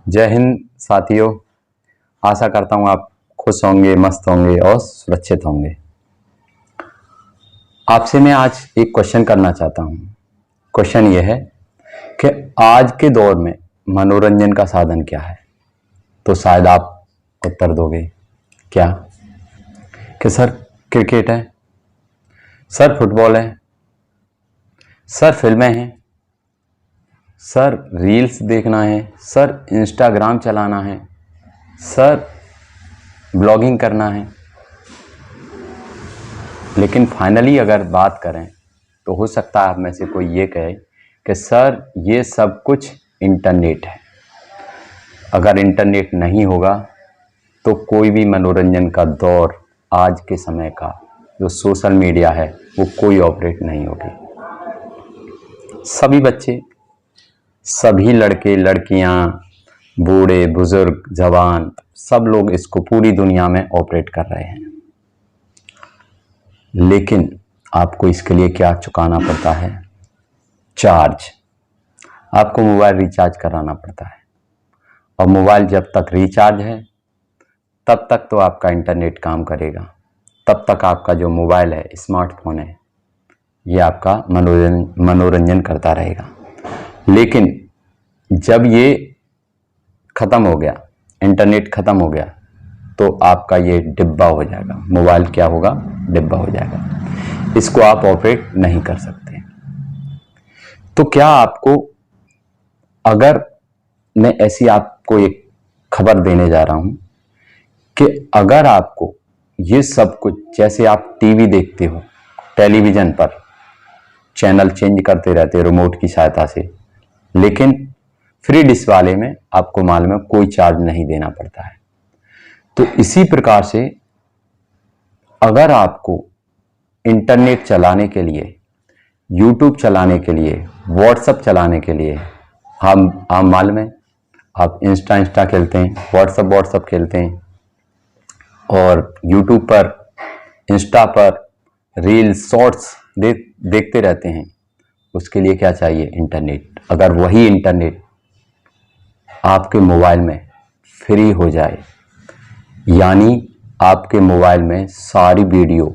जय हिंद साथियों। आशा करता हूँ आप खुश होंगे, मस्त होंगे और सुरक्षित होंगे। आपसे मैं आज एक क्वेश्चन करना चाहता हूँ। क्वेश्चन ये है कि आज के दौर में मनोरंजन का साधन क्या है। तो शायद आप उत्तर दोगे क्या कि सर क्रिकेट है, सर फुटबॉल है, सर फिल्में हैं, सर रील्स देखना है, सर इंस्टाग्राम चलाना है, सर ब्लॉगिंग करना है। लेकिन फाइनली अगर बात करें तो हो सकता है आप में से कोई ये कहे कि सर ये सब कुछ इंटरनेट है। अगर इंटरनेट नहीं होगा तो कोई भी मनोरंजन का दौर आज के समय का जो सोशल मीडिया है वो कोई ऑपरेट नहीं होगी। सभी बच्चे, सभी लड़के लड़कियां, बूढ़े बुजुर्ग जवान, सब लोग इसको पूरी दुनिया में ऑपरेट कर रहे हैं। लेकिन आपको इसके लिए क्या चुकाना पड़ता है? चार्ज। आपको मोबाइल रिचार्ज कराना पड़ता है और मोबाइल जब तक रिचार्ज है तब तक तो आपका इंटरनेट काम करेगा, तब तक आपका जो मोबाइल है, स्मार्टफोन है, ये आपका मनोरंजन करता रहेगा। लेकिन जब ये ख़त्म हो गया, इंटरनेट ख़त्म हो गया, तो आपका ये डिब्बा हो जाएगा। मोबाइल क्या होगा? डिब्बा हो जाएगा। इसको आप ऑपरेट नहीं कर सकते। तो क्या आपको, अगर मैं ऐसी आपको एक खबर देने जा रहा हूं कि अगर आपको ये सब कुछ, जैसे आप टीवी देखते हो, टेलीविज़न पर चैनल चेंज करते रहते हो रिमोट की सहायता से, लेकिन फ्री डिश वाले में आपको मालूम है कोई चार्ज नहीं देना पड़ता है। तो इसी प्रकार से अगर आपको इंटरनेट चलाने के लिए, यूट्यूब चलाने के लिए, व्हाट्सएप चलाने के लिए, आप मालूम है आप इंस्टा खेलते हैं, व्हाट्सएप खेलते हैं और यूट्यूब पर, इंस्टा पर रील्स शॉर्ट्स देखते रहते हैं। उसके लिए क्या चाहिए? इंटरनेट। अगर वही इंटरनेट आपके मोबाइल में फ्री हो जाए, यानी आपके मोबाइल में सारी वीडियो,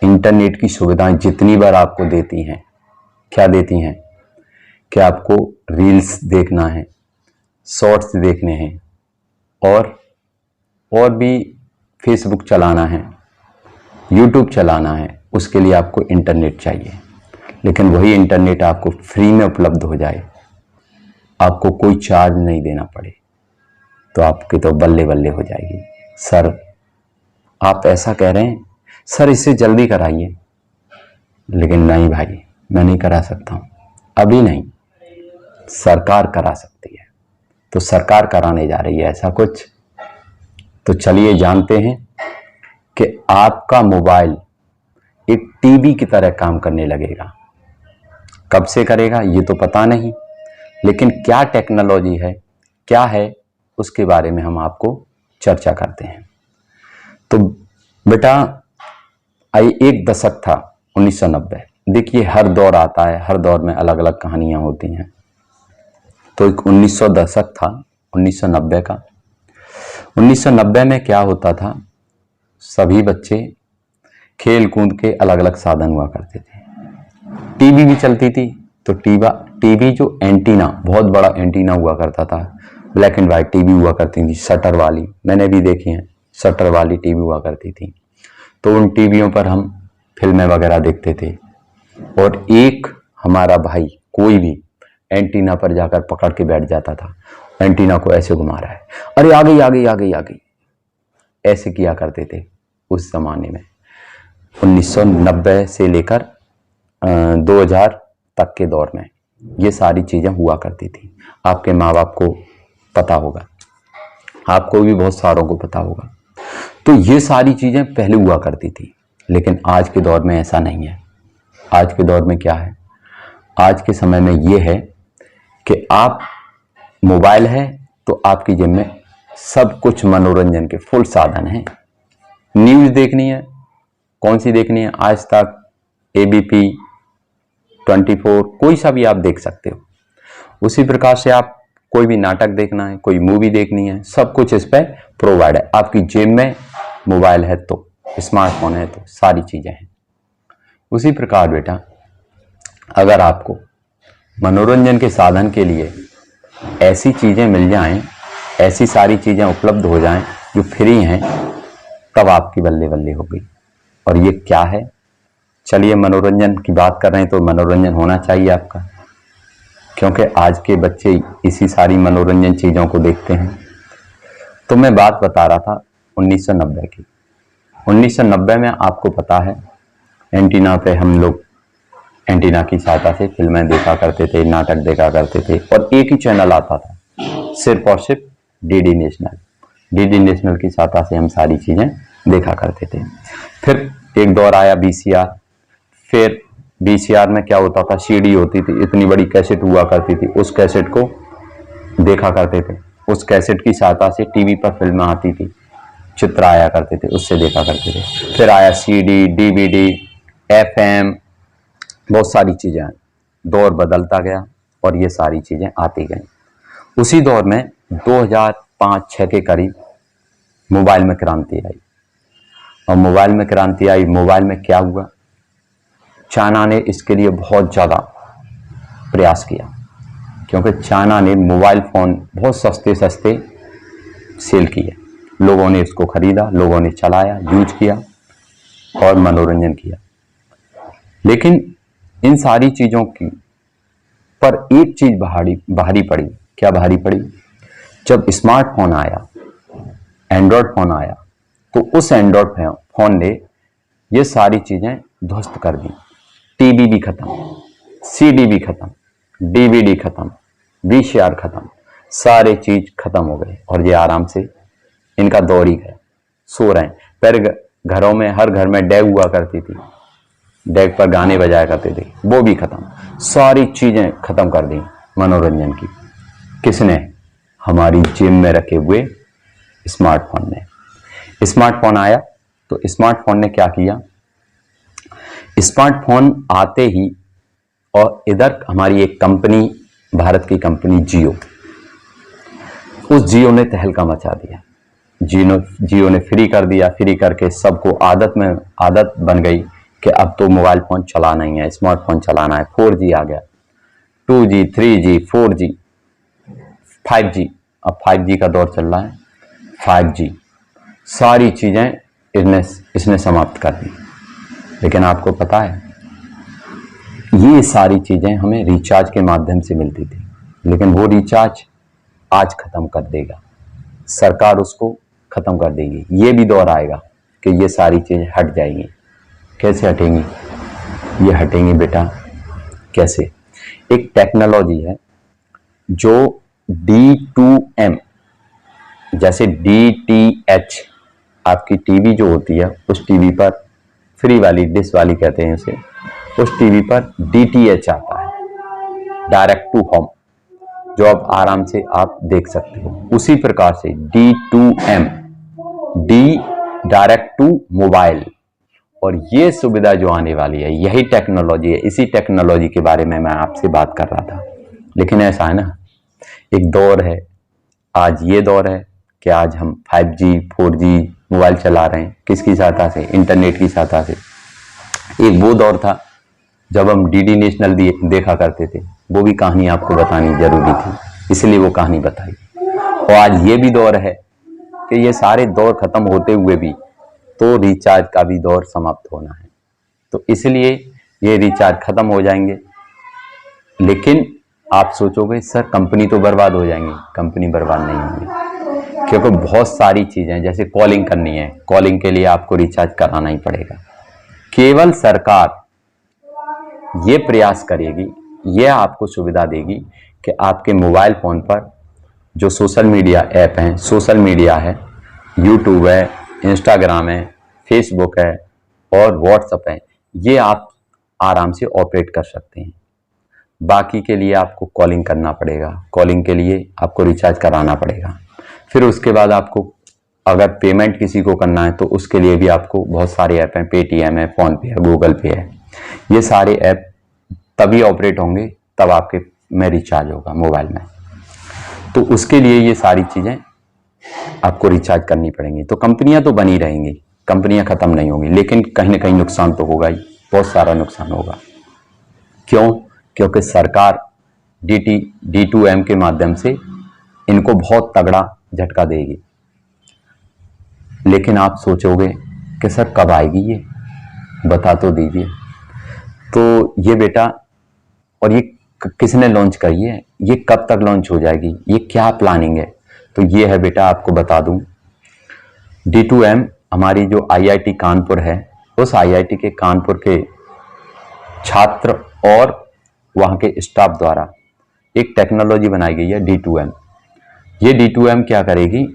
इंटरनेट की सुविधाएं जितनी बार आपको देती हैं, क्या देती हैं कि आपको रील्स देखना है, शॉर्ट्स देखने हैं और भी फेसबुक चलाना है, यूट्यूब चलाना है, उसके लिए आपको इंटरनेट चाहिए। लेकिन वही इंटरनेट आपको फ्री में उपलब्ध हो जाए, आपको कोई चार्ज नहीं देना पड़े, तो आपकी तो बल्ले बल्ले हो जाएगी। सर आप ऐसा कह रहे हैं, सर इससे जल्दी कराइए। लेकिन नहीं भाई, मैं नहीं करा सकता हूँ, अभी नहीं, सरकार करा सकती है। तो सरकार कराने जा रही है ऐसा कुछ। तो चलिए जानते हैं कि आपका मोबाइल एक टीवी की तरह काम करने लगेगा। कब से करेगा ये तो पता नहीं, लेकिन क्या टेक्नोलॉजी है, क्या है, उसके बारे में हम आपको चर्चा करते हैं। तो बेटा, एक दशक था 1990। देखिए हर दौर आता है, हर दौर में अलग अलग कहानियां होती हैं। तो एक 1900 दशक था 1990 का। 1990 में क्या होता था, सभी बच्चे खेल कूद के अलग अलग साधन हुआ करते थे। टीवी भी चलती थी, तो टीवी जो एंटीना, बहुत बड़ा एंटीना हुआ करता था, ब्लैक एंड वाइट टीवी हुआ करती थी, शटर वाली, मैंने भी देखी हैं, शटर वाली टीवी हुआ करती थी। तो उन टीवियों पर हम फिल्में वगैरह देखते थे। और एक हमारा भाई कोई भी एंटीना पर जाकर पकड़ के बैठ जाता था, एंटीना को ऐसे घुमा रहा है, अरे आ गई आ गई आ गई आ गई, ऐसे किया करते थे उस जमाने में। 1990 से लेकर 2000 तक के दौर में ये सारी चीज़ें हुआ करती थी। आपके माँ बाप को पता होगा, आपको भी बहुत सारों को पता होगा। तो ये सारी चीज़ें पहले हुआ करती थी, लेकिन आज के दौर में ऐसा नहीं है। आज के दौर में क्या है? आज के समय में ये है कि आप, मोबाइल है तो आपकी जेब में सब कुछ मनोरंजन के फुल साधन हैं। न्यूज़ देखनी है, कौन सी देखनी है? आज तक, ABP, 24, कोई सा भी आप देख सकते हो। उसी प्रकार से आप कोई भी नाटक देखना है, कोई मूवी देखनी है, सब कुछ इस पर प्रोवाइड है। आपकी जेब में मोबाइल है तो, स्मार्टफोन है तो सारी चीज़ें हैं। उसी प्रकार बेटा, अगर आपको मनोरंजन के साधन के लिए ऐसी चीज़ें मिल जाएं, ऐसी सारी चीज़ें उपलब्ध हो जाएं जो फ्री हैं, तब आपकी बल्ले बल्ले हो गई। और ये क्या है? चलिए, मनोरंजन की बात कर रहे हैं तो मनोरंजन होना चाहिए आपका, क्योंकि आज के बच्चे इसी सारी मनोरंजन चीज़ों को देखते हैं। तो मैं बात बता रहा था 1990 की। 1990 में आपको पता है एंटीना पे हम लोग एंटीना की सहायता से फिल्में देखा करते थे, नाटक देखा करते थे, और एक ही चैनल आता था, सिर्फ और सिर्फ डीडी नेशनल। डीडी नेशनल की सहायता से हम सारी चीज़ें देखा करते थे। फिर एक दौर आया वीसीआर। फिर वीसीआर में क्या होता था, सीडी होती थी, इतनी बड़ी कैसेट हुआ करती थी, उस कैसेट को देखा करते थे। उस कैसेट की सहायता से टीवी पर फिल्में आती थी, चित्र आया करते थे, उससे देखा करते थे। फिर आया सीडी, डीवीडी, एफएम, बहुत सारी चीज़ें आई। दौर बदलता गया और ये सारी चीज़ें आती गई। उसी दौर में 2005-06 के करीब मोबाइल में क्रांति आई। और मोबाइल में क्रांति आई, मोबाइल में क्या हुआ, चाइना ने इसके लिए बहुत ज़्यादा प्रयास किया, क्योंकि चाइना ने मोबाइल फ़ोन बहुत सस्ते सस्ते सेल किए। लोगों ने इसको खरीदा, लोगों ने चलाया, यूज किया और मनोरंजन किया। लेकिन इन सारी चीज़ों की पर एक चीज़ भारी पड़ी। क्या भारी पड़ी? जब स्मार्टफोन आया, एंड्रॉयड फ़ोन आया, तो उस एंड्रॉयड फ़ोन ने ये सारी चीज़ें ध्वस्त कर दी। टीवी भी खत्म, सीडी भी खत्म, डीवीडी खत्म, वीसीआर खत्म, सारे चीज़ खत्म हो गए और ये आराम से इनका दौर ही गया, सो रहे हैं। पहले घरों में, हर घर में डेग हुआ करती थी, डेग पर गाने बजाया करते थे, वो भी खत्म। सारी चीज़ें खत्म कर दी मनोरंजन की। किसने? हमारी जेब में रखे हुए स्मार्टफोन ने। स्मार्टफोन आया तो स्मार्टफोन ने क्या किया, स्मार्टफोन आते ही, और इधर हमारी एक कंपनी, भारत की कंपनी जियो, उस जियो ने तहलका मचा दिया। जियो ने फ्री कर दिया। फ्री करके सबको आदत बन गई कि अब तो मोबाइल फ़ोन चलाना ही है, स्मार्टफोन चलाना है। 4G आ गया, 2G, 3G, 4G, 5G, अब 5G का दौर चल रहा है। 5G, सारी चीज़ें इसने समाप्त कर दी। लेकिन आपको पता है, ये सारी चीज़ें हमें रिचार्ज के माध्यम से मिलती थी, लेकिन वो रिचार्ज आज ख़त्म कर देगा, सरकार उसको ख़त्म कर देगी। ये भी दौर आएगा कि ये सारी चीज़ें हट जाएंगी। कैसे हटेंगी? ये हटेंगी बेटा, कैसे? एक टेक्नोलॉजी है जो D2M, जैसे DTH, आपकी टीवी जो होती है, उस टीवी पर फ्री वाली, डिश वाली कहते हैं उसे, उस टीवी पर DTH आता है, डायरेक्ट टू होम, जो अब आराम से आप देख सकते हो। उसी प्रकार से D2M, D direct to mobile, और ये सुविधा जो आने वाली है, यही टेक्नोलॉजी है। इसी टेक्नोलॉजी के बारे में मैं आपसे बात कर रहा था। लेकिन ऐसा है ना, एक दौर है, आज ये दौर है कि आज हम 5G, 4G मोबाइल चला रहे हैं। किसकी सहायता से? इंटरनेट की सहायता से। एक वो दौर था जब हम डीडी नेशनल देखा करते थे, वो भी कहानी आपको बतानी जरूरी थी, इसलिए वो कहानी बताई। और आज ये भी दौर है कि ये सारे दौर खत्म होते हुए भी तो रिचार्ज का भी दौर समाप्त होना है, तो इसलिए ये रिचार्ज खत्म हो जाएंगे। लेकिन आप सोचोगे सर कंपनी तो बर्बाद हो जाएंगी। कंपनी बर्बाद नहीं होगी, क्योंकि बहुत सारी चीज़ें, जैसे कॉलिंग करनी है, कॉलिंग के लिए आपको रिचार्ज कराना ही पड़ेगा। केवल सरकार ये प्रयास करेगी, ये आपको सुविधा देगी कि आपके मोबाइल फ़ोन पर जो सोशल मीडिया ऐप हैं, सोशल मीडिया है, यूट्यूब है, इंस्टाग्राम है, फेसबुक है और व्हाट्सएप है, ये आप आराम से ऑपरेट कर सकते हैं। बाकी के लिए आपको कॉलिंग करना पड़ेगा, कॉलिंग के लिए आपको रिचार्ज कराना पड़ेगा। फिर उसके बाद आपको अगर पेमेंट किसी को करना है तो उसके लिए भी आपको बहुत सारे ऐप हैं, पेटीएम है, फ़ोनपे है, गूगल पे है। ये सारे ऐप तभी ऑपरेट होंगे तब आपके में रिचार्ज होगा मोबाइल में। तो उसके लिए ये सारी चीज़ें आपको रिचार्ज करनी पड़ेंगी। तो कंपनियां तो बनी रहेंगी, कंपनियां ख़त्म नहीं होंगी, लेकिन कहीं ना कहीं नुकसान तो होगा ही, बहुत सारा नुकसान होगा। क्यों? क्योंकि सरकार D2M के माध्यम से इनको बहुत तगड़ा झटका देगी। लेकिन आप सोचोगे कि सर कब आएगी ये, बता तो दीजिए। तो ये बेटा, और ये किसने लॉन्च करी है, ये कब तक लॉन्च हो जाएगी, ये क्या प्लानिंग है? तो ये है बेटा, आपको बता दूं, D2M हमारी जो IIT कानपुर है, उस IIT के कानपुर के छात्र और वहाँ के स्टाफ द्वारा एक टेक्नोलॉजी बनाई गई है D2M। ये D2M क्या करेगी,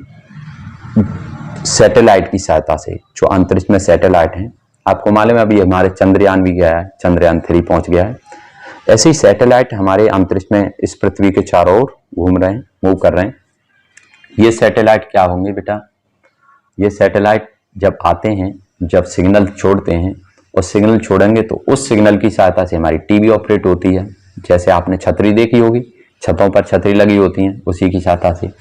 सैटेलाइट की सहायता से, जो अंतरिक्ष में सैटेलाइट हैं, आपको मालूम है अभी हमारे चंद्रयान भी गया है, चंद्रयान 3 पहुंच गया है। ऐसे ही सैटेलाइट हमारे अंतरिक्ष में इस पृथ्वी के चारों ओर घूम रहे हैं, मूव कर रहे हैं। ये सैटेलाइट क्या होंगे बेटा, ये सैटेलाइट जब आते हैं, जब सिग्नल छोड़ते हैं, और सिग्नल छोड़ेंगे तो उस सिग्नल की सहायता से हमारी टीवी ऑपरेट होती है। जैसे आपने छतरी देखी होगी, छतों पर छतरी लगी होती हैं, उसी की सहायता से।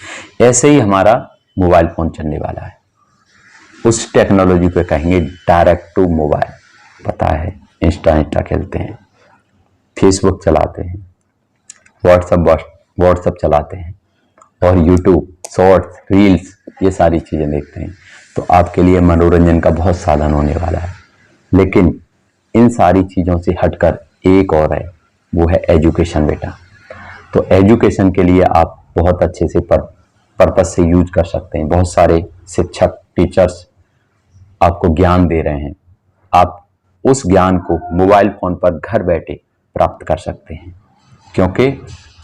ऐसे ही हमारा मोबाइल फोन चलने वाला है। उस टेक्नोलॉजी पे कहेंगे डायरेक्ट टू मोबाइल। पता है, इंस्टा खेलते हैं, फेसबुक चलाते हैं, व्हाट्सअप चलाते हैं, और यूट्यूब शॉर्ट्स, रील्स, ये सारी चीज़ें देखते हैं। तो आपके लिए मनोरंजन का बहुत साधन होने वाला है। लेकिन इन सारी चीज़ों से हटकर एक और है, वो है एजुकेशन बेटा। तो एजुकेशन के लिए आप बहुत अच्छे से पर्पस से यूज कर सकते हैं। बहुत सारे शिक्षक, टीचर्स आपको ज्ञान दे रहे हैं। आप उस ज्ञान को मोबाइल फ़ोन पर घर बैठे प्राप्त कर सकते हैं, क्योंकि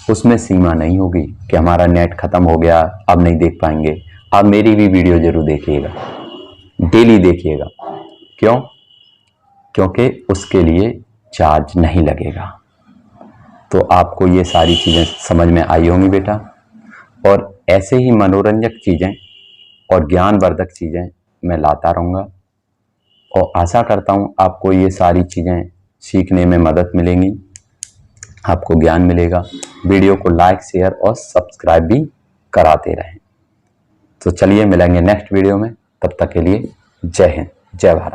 उसमें सीमा नहीं होगी कि हमारा नेट ख़त्म हो गया, अब नहीं देख पाएंगे। आप मेरी भी वीडियो जरूर देखिएगा, डेली देखिएगा। क्यों? क्योंकि उसके लिए चार्ज नहीं लगेगा। तो आपको ये सारी चीज़ें समझ में आई होंगी बेटा। और ऐसे ही मनोरंजक चीज़ें और ज्ञानवर्धक चीज़ें मैं लाता रहूँगा, और आशा करता हूँ आपको ये सारी चीज़ें सीखने में मदद मिलेंगी, आपको ज्ञान मिलेगा। वीडियो को लाइक, शेयर और सब्सक्राइब भी कराते रहें। तो चलिए मिलेंगे नेक्स्ट वीडियो में, तब तक के लिए जय हिंद, जय भारत।